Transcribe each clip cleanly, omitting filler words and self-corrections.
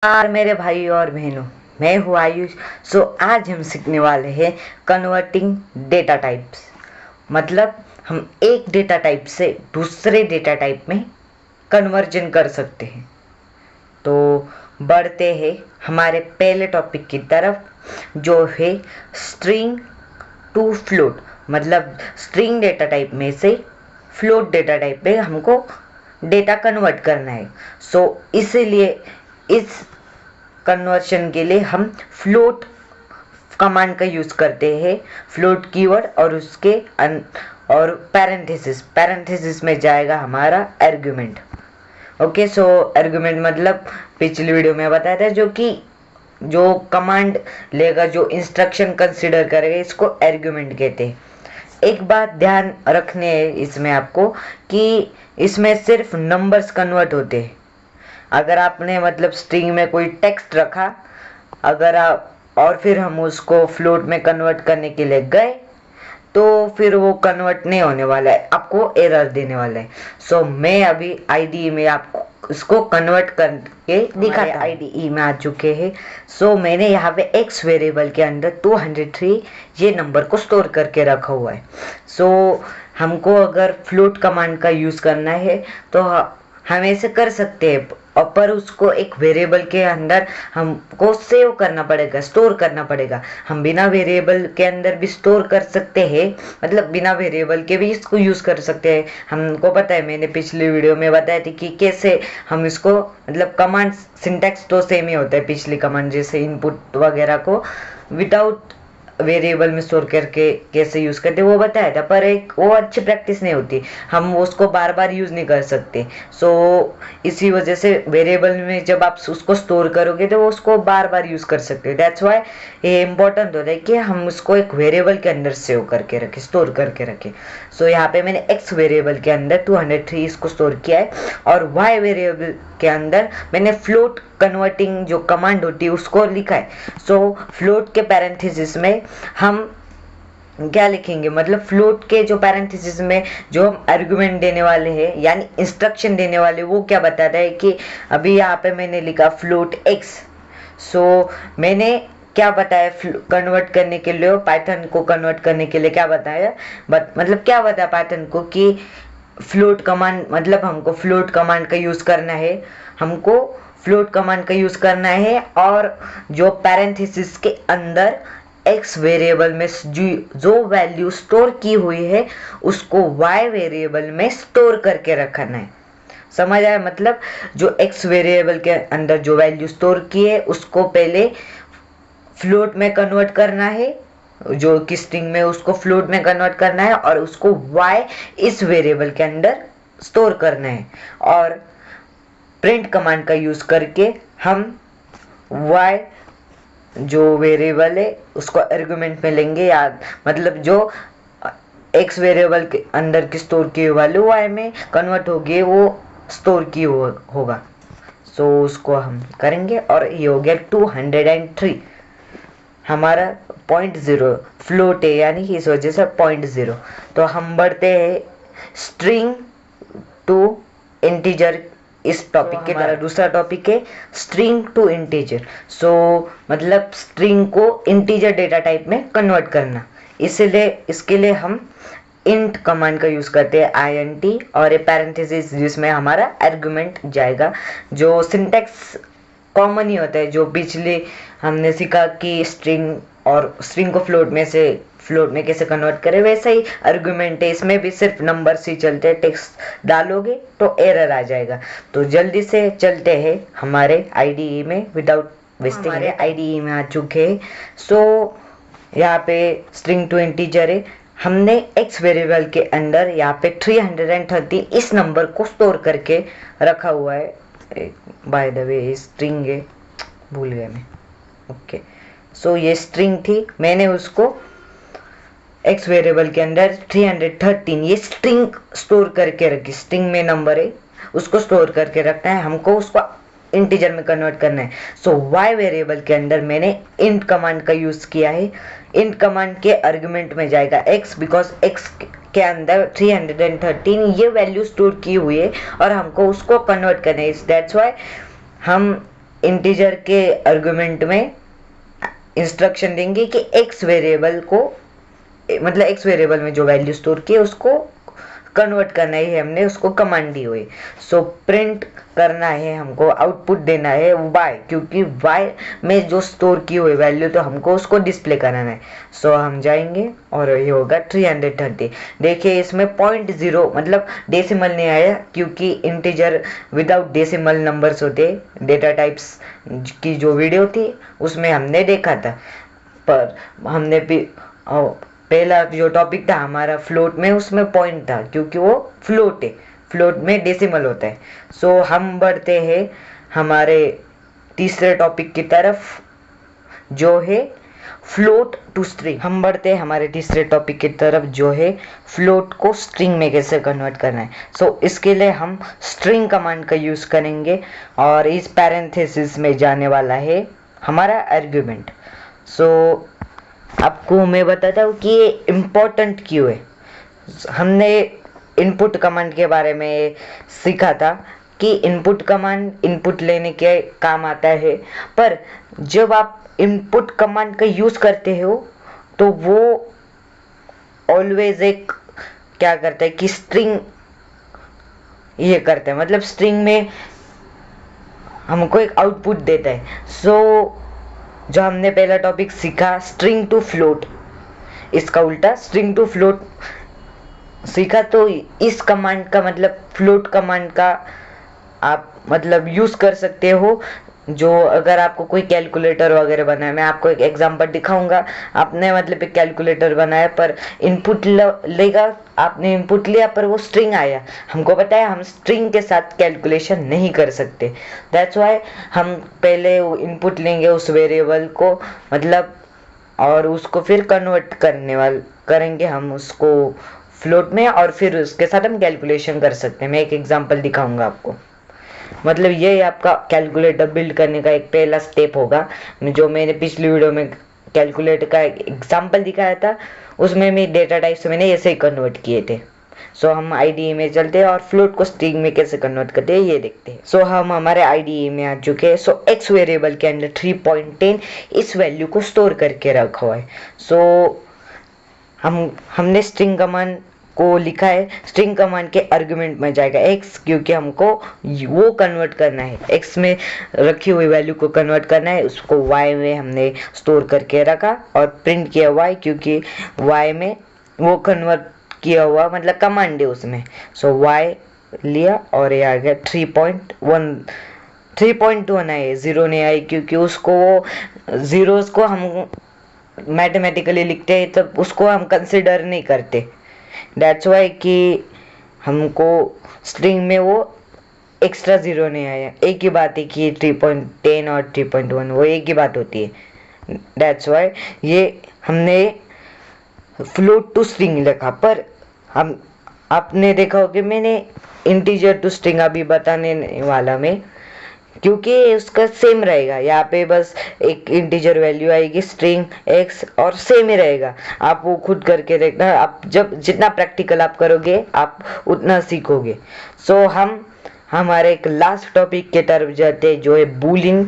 यार मेरे भाई और बहनों, मैं हूँ आयुष। सो आज हम सीखने वाले हैं कन्वर्टिंग डेटा टाइप्स। मतलब हम एक डेटा टाइप से दूसरे डेटा टाइप में कन्वर्जन कर सकते हैं। तो बढ़ते हैं हमारे पहले टॉपिक की तरफ, जो है स्ट्रिंग टू फ्लोट। मतलब स्ट्रिंग डेटा टाइप में से फ्लोट डेटा टाइप में हमको डेटा कन्वर्ट करना है। सो इसीलिए इस कन्वर्शन के लिए हम फ्लोट कमांड का यूज करते हैं। फ्लोट कीवर्ड और उसके और पैरेंथेसिस में जाएगा हमारा आर्गुमेंट। ओके, सो आर्गुमेंट मतलब पिछली वीडियो में बताया था, जो कमांड लेगा, जो इंस्ट्रक्शन कंसिडर करेगा, इसको आर्गुमेंट कहते हैं। एक बात ध्यान रखने है इसमें आपको कि इसमें सिर्फ नंबर्स कन्वर्ट होते हैं। अगर आपने मतलब स्ट्रिंग में कोई टेक्स्ट रखा, अगर आप और फिर हम उसको फ्लोट में कन्वर्ट करने के लिए गए, तो फिर वो कन्वर्ट नहीं होने वाला है, आपको एरर देने वाला है। सो मैं अभी आईडीई में आपको इसको कन्वर्ट करके दिखाता हूं। आईडीई में आ चुके हैं। सो मैंने यहाँ पे एक्स वेरिएबल के अंदर 203 ये नंबर को स्टोर करके रखा हुआ है। सो हमको अगर फ्लोट कमांड का यूज करना है तो हम ऐसे कर सकते हैं, पर उसको एक वेरिएबल के अंदर हमको सेव करना पड़ेगा, स्टोर करना पड़ेगा। हम बिना वेरिएबल के अंदर भी स्टोर कर सकते हैं, मतलब बिना वेरिएबल के भी इसको यूज कर सकते हैं। हमको पता है, मैंने पिछली वीडियो में बताया था कि कैसे हम इसको, मतलब कमांड सिंटैक्स तो सेम ही होता है पिछली कमांड जैसे, इनपुट वगैरह को विदाउट वेरिएबल में स्टोर करके कैसे यूज करते वो बताया था, पर एक वो अच्छी प्रैक्टिस नहीं होती, हम उसको बार बार यूज नहीं कर सकते। सो इसी वजह से वेरिएबल में जब आप उसको स्टोर करोगे तो वो उसको बार बार यूज कर सकते हो। दैट्स वाई ये इंपॉर्टेंट होता है कि हम उसको एक वेरिएबल के अंदर सेव करके रखें, स्टोर करके रखें। सो यहाँ पे मैंने एक्स वेरिएबल के अंदर 203 इसको स्टोर किया है, और वाई वेरिएबल के अंदर मैंने फ्लोट कन्वर्टिंग जो कमांड होती है उसको लिखा है। सो फ्लोट के पैरेंथेसिस में हम क्या लिखेंगे, मतलब फ्लोट के जो पैरेंथेसिस में जो हम आर्गुमेंट देने वाले हैं, यानी इंस्ट्रक्शन देने वाले, वो क्या बताता है कि अभी यहाँ पे मैंने लिखा फ्लोट एक्स। सो मैंने क्या बताया, कन्वर्ट करने के लिए, पाइथन को कन्वर्ट करने के लिए क्या बताया, मतलब क्या बताया पाइथन को कि फ्लोट कमांड, मतलब हमको फ्लोट कमांड का यूज करना है, हमको फ्लोट कमांड का यूज करना है, और जो पैरेंथेसिस के अंदर एक्स वेरिएबल में जो वैल्यू स्टोर की हुई है उसको वाई वेरिएबल में स्टोर करके रखना है। समझ आया? मतलब जो एक्स वेरिएबल के अंदर जो वैल्यू स्टोर की है उसको पहले फ्लोट में कन्वर्ट करना है, जो कि स्ट्रिंग में, उसको फ्लोट में कन्वर्ट करना है, और उसको वाई इस वेरिएबल के अंदर स्टोर करना है। और प्रिंट कमांड का यूज करके हम वाई जो वेरिएबल है उसको आर्गुमेंट में लेंगे, याद मतलब जो एक्स वेरिएबल के अंदर की स्टोर की वैल्यू वाई में कन्वर्ट होगी, वो स्टोर की होगा। सो उसको हम करेंगे, और ये हो गया 203 हमारा 0.0 फ्लोट है, यानी कि इस वजह से 0.0। तो हम बढ़ते हैं स्ट्रिंग टू इंटीजर। इस टॉपिक के हमारा दूसरा टॉपिक है स्ट्रिंग टू इंटीजर। सो मतलब स्ट्रिंग को इंटीजर डेटा टाइप में कन्वर्ट करना। इसलिए इसके लिए हम इंट कमांड का यूज करते हैं, INT, और ए पैरेंथेसिस जिसमें हमारा आर्गुमेंट जाएगा। जो सिंटैक्स कॉमन ही होता है, जो पिछले हमने सीखा कि स्ट्रिंग को फ्लोट में कैसे कन्वर्ट करें, वैसा ही आर्गुमेंट है। इसमें भी सिर्फ नंबर्स ही चलते हैं, टेक्स्ट डालोगे तो एरर आ जाएगा। तो जल्दी से चलते हैं हमारे आईडीई में, विदाउट वेस्टिंग। हमारे आईडीई में आ चुके हैं। सो यहाँ पे स्ट्रिंग टू इंटीजर है, हमने एक्स वेरिएबल के अंदर यहाँ पे 330 इस नंबर को स्टोर करके रखा हुआ है। बाय द वे स्ट्रिंग है, भूल गया मैं। ओके, सो ये स्ट्रिंग थी, मैंने उसको एक्स वेरिएबल के अंदर 313 ये स्ट्रिंग स्टोर करके रखी। स्ट्रिंग में नंबर है, उसको स्टोर करके रखना है, हमको उसको इंटीजर में कन्वर्ट करना है। सो वाई वेरिएबल के अंदर मैंने इंट कमांड का यूज किया है। इंट कमांड के आर्गुमेंट में जाएगा x, बिकॉज x के अंदर 313 ये वैल्यू स्टोर की हुई है और हमको उसको कन्वर्ट करना है। दैट्स वाई हम इंटीजर के आर्गुमेंट में इंस्ट्रक्शन देंगे कि एक्स वेरिएबल को, मतलब एक्स वेरिएबल में जो वैल्यू स्टोर की है उसको कन्वर्ट करना ही है, हमने उसको कमांड दी हुई। सो प्रिंट करना है हमको, आउटपुट देना है y, क्योंकि y में जो स्टोर की हुई वैल्यू तो हमको उसको डिस्प्ले कराना है। सो हम जाएंगे और ये होगा 330। देखिए इसमें 0.0 मतलब डेसिमल नहीं आया, क्योंकि इंटीजर विदाउट डेसिमल नंबर्स होते डेटा टाइप्स की जो वीडियो थी उसमें हमने देखा था। पर हमने भी पहला जो टॉपिक था हमारा फ्लोट में, उसमें पॉइंट था क्योंकि वो फ्लोट है, फ्लोट में डेसिमल होता है। सो हम बढ़ते हैं हमारे तीसरे टॉपिक की तरफ जो है फ्लोट टू स्ट्रिंग। हम बढ़ते हैं हमारे तीसरे टॉपिक की तरफ जो है फ्लोट को स्ट्रिंग में कैसे कन्वर्ट करना है। सो इसके लिए हम स्ट्रिंग कमांड का यूज़ करेंगे और इस पैरेंथेसिस में जाने वाला है हमारा आर्गुमेंट। सो आपको मैं बताता हूँ कि ये इम्पोर्टेंट क्यों है। हमने इनपुट कमांड के बारे में सीखा था कि इनपुट कमांड इनपुट लेने के काम आता है, पर जब आप इनपुट कमांड का यूज़ करते हो तो वो ऑलवेज एक क्या करता है कि स्ट्रिंग ये करता है, मतलब स्ट्रिंग में हमको एक आउटपुट देता है। सो जो हमने पहला टॉपिक सीखा स्ट्रिंग टू फ्लोट, इसका उल्टा स्ट्रिंग टू फ्लोट सीखा। तो इस कमांड का मतलब फ्लोट कमांड का आप मतलब यूज़ कर सकते हो, जो अगर आपको कोई कैलकुलेटर वगैरह बनाना है। मैं आपको एक एग्जांपल दिखाऊंगा। आपने मतलब एक कैलकुलेटर बनाया पर इनपुट लेगा, आपने इनपुट लिया पर वो स्ट्रिंग आया, हमको पता है हम स्ट्रिंग के साथ कैलकुलेशन नहीं कर सकते। दैट्स वाई हम पहले इनपुट लेंगे उस वेरिएबल को मतलब, और उसको फिर कन्वर्ट करेंगे हम उसको फ्लोट में, और फिर उसके साथ हम कैलकुलेशन कर सकते हैं। मैं एक एग्जांपल दिखाऊंगा आपको। मतलब ये आपका कैलकुलेटर बिल्ड करने का एक पहला स्टेप होगा। जो मैंने पिछली वीडियो में कैलकुलेटर का एक एग्जांपल दिखाया था उसमें मैं डेटा टाइप से मैंने ऐसे ही कन्वर्ट किए थे। सो हम आईडीई में चलते हैं और फ्लोट को स्ट्रिंग में कैसे कन्वर्ट करते हैं ये देखते हैं। सो हम हमारे आईडीई में आ चुके हैं। सो एक्स वेरिएबल के अंदर 3.10 इस वैल्यू को स्टोर करके रखा हुआ है। सो हमने स्ट्रिंग कमांड को लिखा है, स्ट्रिंग कमांड के आर्गुमेंट में जाएगा x, क्योंकि हमको वो कन्वर्ट करना है, x में रखी हुई वैल्यू को कन्वर्ट करना है, उसको y में हमने स्टोर करके रखा और प्रिंट किया y, क्योंकि y में वो कन्वर्ट किया हुआ मतलब कमांड है उसमें। सो y लिया और ये आ गया 3.1 आए, 0 नहीं आई, क्योंकि उसको वो जीरोस को हम मैथमेटिकली लिखते हैं तब उसको हम कंसिडर नहीं करते। दैट्स वाई कि हमको स्ट्रिंग में वो एक्स्ट्रा 0 नहीं आया। एक ही बात है कि 3.10 और 3.1 वो एक ही बात होती है। दैट्स वाई ये हमने फ्लोट टू स्ट्रिंग लिखा। पर हम आपने देखा हो कि मैंने इंटीजर टू स्ट्रिंग अभी बताने वाला मैं, क्योंकि उसका सेम रहेगा। यहाँ पे बस एक इंटीजर वैल्यू आएगी स्ट्रिंग एक्स और सेम ही रहेगा। आप वो खुद करके देखना, आप जब जितना प्रैक्टिकल आप करोगे आप उतना सीखोगे। सो हम हमारे एक लास्ट टॉपिक के तरफ जाते हैं जो है बूलियन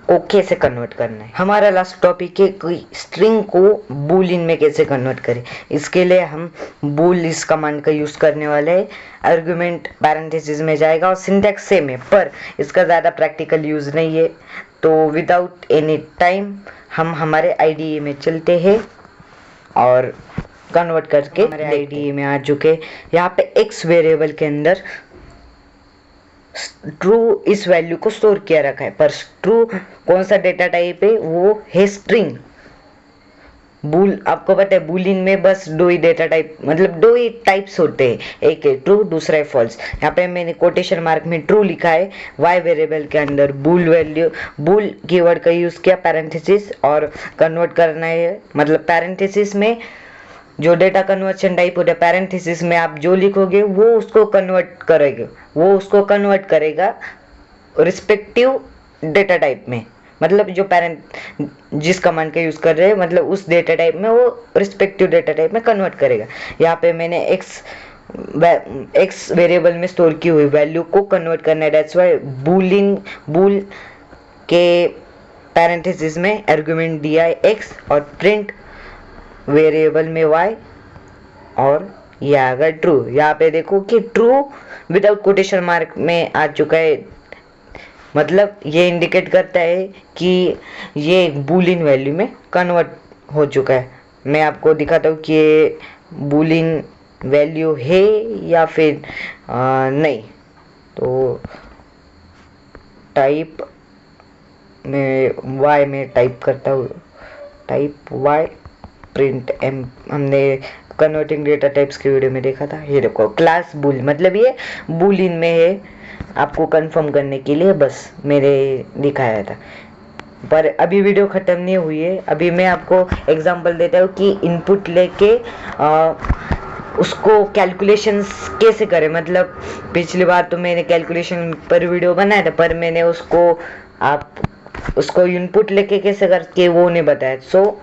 को कैसे कन्वर्ट करना है। हमारा लास्ट टॉपिक है कि स्ट्रिंग को बूलियन में कैसे कन्वर्ट करें। इसके लिए हम बूल इस कमांड का यूज़ करने वाले हैं। आर्गुमेंट पैरेंथेसिस में जाएगा और सिंटैक्स सेम है, पर इसका ज़्यादा प्रैक्टिकल यूज़ नहीं है। तो विदाउट एनी टाइम हम हमारे आईडीई में चलते हैं और कन्वर्ट करके हमारे आईडीई में आ चुके। यहाँ पे एक्स वेरिएबल के अंदर ट्रू इस वैल्यू को स्टोर किया रखा है, पर ट्रू कौन सा डेटा टाइप है, वो है स्ट्रिंग। बूल आपको पता है बूलियन में बस दो ही डेटा टाइप मतलब दो ही टाइप्स होते हैं, एक है ट्रू दूसरा है फॉल्स। यहाँ पे मैंने कोटेशन मार्क में ट्रू लिखा है। वाई वेरिएबल के अंदर बूल वैल्यू बूल कीवर्ड का यूज़ किया पैरेंथेसिस और कन्वर्ट करना है, मतलब पैरेंथेसिस में जो डेटा कन्वर्शन टाइप होता है पैरेंथेसिस में आप जो लिखोगे वो उसको कन्वर्ट करेगा रिस्पेक्टिव डेटा टाइप में। मतलब जो पैरेंट जिस कमांड का यूज़ कर रहे हैं मतलब उस डेटा टाइप में वो रिस्पेक्टिव डेटा टाइप में कन्वर्ट करेगा। यहाँ पे मैंने एक्स वेरिएबल में स्टोर की हुई वैल्यू को कन्वर्ट करना है। दैट्स वाई बूल के पैरेंथेसिस में आर्गुमेंट दिया है x और प्रिंट वेरिएबल में y, और यह अगर ट्रू, यहाँ पे देखो कि ट्रू विदाउट कोटेशन मार्क में आ चुका है, मतलब ये इंडिकेट करता है कि ये बूलियन वैल्यू में कन्वर्ट हो चुका है। मैं आपको दिखाता हूँ कि ये बूलियन वैल्यू है या फिर नहीं। तो टाइप में y में टाइप करता हूँ, टाइप y प्रिंट m, हमने कन्वर्टिंग डेटा टाइप्स के वीडियो में देखा था। ये देखो क्लास बूल, मतलब ये बूलियन में है, आपको कंफर्म करने के लिए बस मेरे दिखाया था। पर अभी वीडियो ख़त्म नहीं हुई है, अभी मैं आपको एग्जांपल देता हूँ कि इनपुट लेके उसको कैलकुलेशंस कैसे करें। मतलब पिछली बार तो मैंने कैलकुलेशन पर वीडियो बनाया था, पर मैंने उसको इनपुट लेके कैसे करके वो नहीं बताया। सो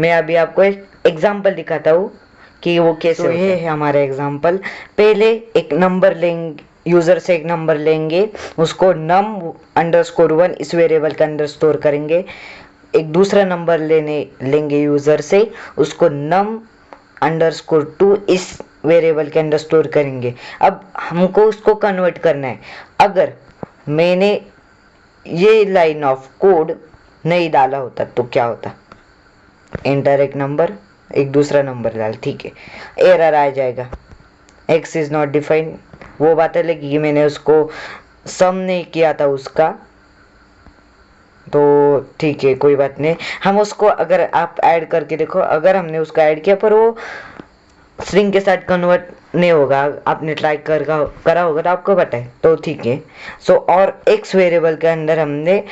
मैं अभी आपको एक एग्जांपल दिखाता हूँ कि वो कैसे होता है। ये है हमारा एग्जांपल। पहले एक नंबर लेंगे, यूज़र से एक नंबर लेंगे, उसको num_1 इस वेरिएबल के अंदर स्टोर करेंगे। एक दूसरा नंबर लेंगे यूज़र से, उसको num_2 इस वेरिएबल के अंदर स्टोर करेंगे। अब हमको उसको कन्वर्ट करना है। अगर मैंने ये लाइन ऑफ कोड नहीं डाला होता तो क्या होता, एंटर एक नंबर, एक दूसरा नंबर डाल, ठीक है, एरर आ जाएगा, x इज नॉट डिफाइंड, वो बात है। लेकिन मैंने उसको सम नहीं किया था उसका, तो ठीक है कोई बात नहीं। हम उसको अगर आप ऐड करके देखो, अगर हमने उसका ऐड किया पर वो स्ट्रिंग के साथ कन्वर्ट नहीं होगा, आपने ट्राई करा होगा तो आपको पता है, तो ठीक है। सो और x वेरिएबल के अंदर हमने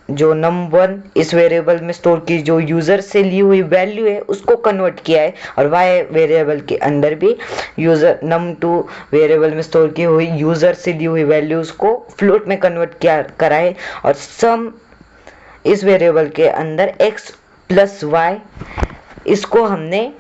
num1 इस वेरिएबल में स्टोर की जो यूज़र से ली हुई वैल्यू है उसको कन्वर्ट किया है, और y वेरिएबल के अंदर भी यूज़र num2 वेरिएबल में स्टोर की हुई यूज़र से ली हुई वैल्यूज़ को फ्लोट में कन्वर्ट करा है, और सम इस वेरिएबल के अंदर x प्लस y, इसको हमने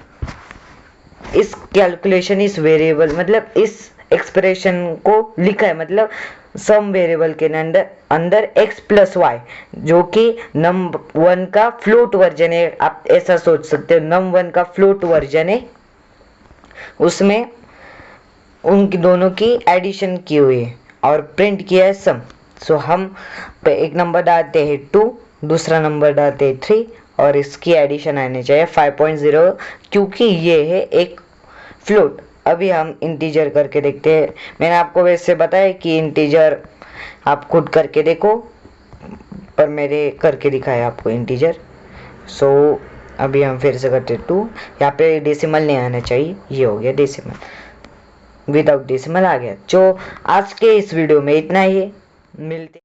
इस कैलकुलेशन, इस वेरिएबल मतलब इस एक्सप्रेशन को लिखा है। मतलब सम वेरिएबल के अंदर x प्लस वाई, जो कि num1 का फ्लोट वर्जन है, आप ऐसा सोच सकते हो, num1 का फ्लोट वर्जन है, उसमें उनकी दोनों की एडिशन की हुई है और प्रिंट किया है सम। सो हम एक नंबर डालते हैं 2, दूसरा नंबर डालते हैं 3, और इसकी एडिशन आनी चाहिए 5.0, क्योंकि ये है एक फ्लोट। अभी हम इंटीजर करके देखते हैं। मैंने आपको वैसे बताया कि इंटीजर आप खुद करके देखो, पर मेरे करके दिखाया आपको इंटीजर। सो अभी हम फिर से करते 2, यहाँ पे डेसिमल नहीं आना चाहिए, ये हो गया डेसिमल, विदाउट डेसिमल आ गया। जो आज के इस वीडियो में इतना ही है, मिलते